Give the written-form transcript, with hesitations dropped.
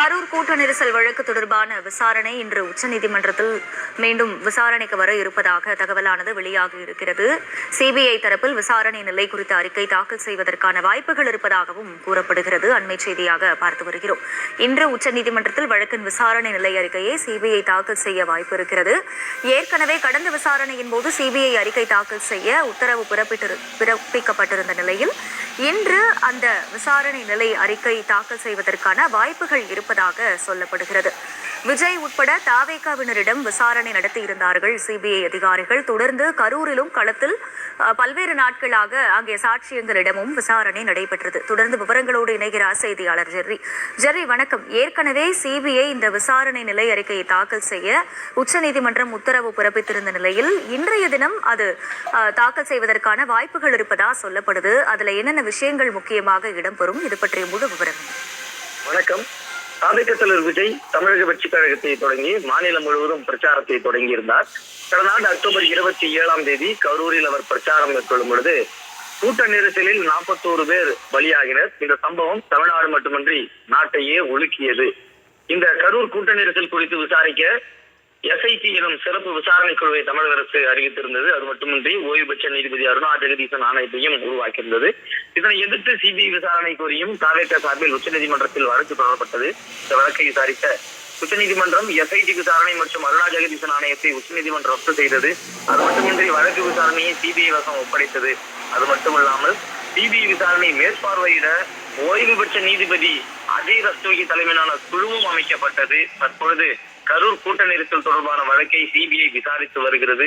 கரூர் கூட்ட நெரிசல் வழக்கு தொடர்பான விசாரணை இன்று உச்சநீதிமன்றத்தில் மீண்டும் விசாரணைக்கு வர இருப்பதாக தகவலானது வெளியாகி இருக்கிறது. சிபிஐ தரப்பில் விசாரணை நிலை குறித்த அறிக்கை தாக்கல் செய்வதற்கான வாய்ப்புகள் இருப்பதாகவும் கூறப்படுகிறது. அண்மை செய்தியாக பார்த்து வருகிறோம். இன்று உச்சநீதிமன்றத்தில் வழக்கின் விசாரணை நிலை அறிக்கையை சிபிஐ தாக்கல் செய்ய வாய்ப்பு இருக்கிறது. ஏற்கனவே கடந்த விசாரணையின் போது சிபிஐ அறிக்கை தாக்கல் செய்ய உத்தரவு பிறப்பிக்கப்பட்டிருந்த நிலையில் இன்று அந்த விசாரணை நிலை அறிக்கை தாக்கல் செய்வதற்கான வாய்ப்புகள் இருப்பதாக சொல்லப்படுகிறது. விஜய் உட்பட தாவேகாவினரிடம் விசாரணை நடத்தியிருந்தார்கள் சிபிஐ அதிகாரிகள். தொடர்ந்து கரூரிலும் களத்தில் பல்வேறு நாட்களாக அங்கே சாட்சியங்களிடமும் விசாரணை நடைபெற்றது. தொடர்ந்து விவரங்களோடு இணைகிறார் செய்தியாளர் ஜெர்ரி. வணக்கம். ஏற்கனவே சிபிஐ இந்த விசாரணை நிலை அறிக்கையை தாக்கல் செய்ய உச்சநீதிமன்றம் உத்தரவு பிறப்பித்திருந்த நிலையில் இன்றைய தினம் அது தாக்கல் செய்வதற்கான வாய்ப்புகள் இருப்பதா சொல்லப்படுது. அதுல என்னென்ன விஷயங்கள் முக்கியமாக இடம்பெறும்? இது பற்றிய முழு விவரம். வணக்கம். தாவேகா தலைவர் விஜய் தமிழக வெற்றிக் கழகத்தை தொடங்கி மாநிலம் முழுவதும் பிரச்சாரத்தை தொடங்கியிருந்தார். கடந்த ஆண்டு அக்டோபர் 27 கரூரில் அவர் பிரச்சாரம் மேற்கொள்ளும் பொழுது கூட்ட நெரிசலில் 41 பேர் பலியாகினர். இந்த சம்பவம் தமிழ்நாடு மட்டுமின்றி நாட்டையே உலுக்கியது. இந்த கரூர் கூட்ட நெரிசல் குறித்து விசாரிக்க எஸ்ஐடி எனும் சிறப்பு விசாரணை குழுவை தமிழக அரசு அறிவித்திருந்தது. அது மட்டுமின்றி ஓய்வு பெற்ற நீதிபதி அருணா ஜெகதீசன் ஆணையத்தையும் உருவாக்கியிருந்தது. இதனை எதிர்த்து சிபிஐ விசாரணை கோரியும் தாவேகா சார்பில் உச்சநீதிமன்றத்தில் வழக்கு தொடரப்பட்டது. இந்த வழக்கை விசாரித்த உச்சநீதிமன்றம் எஸ்ஐடி விசாரணை மற்றும் அருணா ஜெகதீசன் ஆணையத்தை உச்சநீதிமன்றம் ரத்து செய்தது. அது மட்டுமின்றி வழக்கு விசாரணையை சிபிஐ வசம் ஒப்படைத்தது. அது மட்டுமல்லாமல் சிபிஐ விசாரணை மேற்பார்வையிட ஓய்வு பெற்ற நீதிபதி அஜய் ரஸ்தோகி தலைமையிலான குழுவும் அமைக்கப்பட்டது. தற்பொழுது கரூர் கூட்ட நெரிசல் தொடர்பான வழக்கை சிபிஐ விசாரித்து வருகிறது.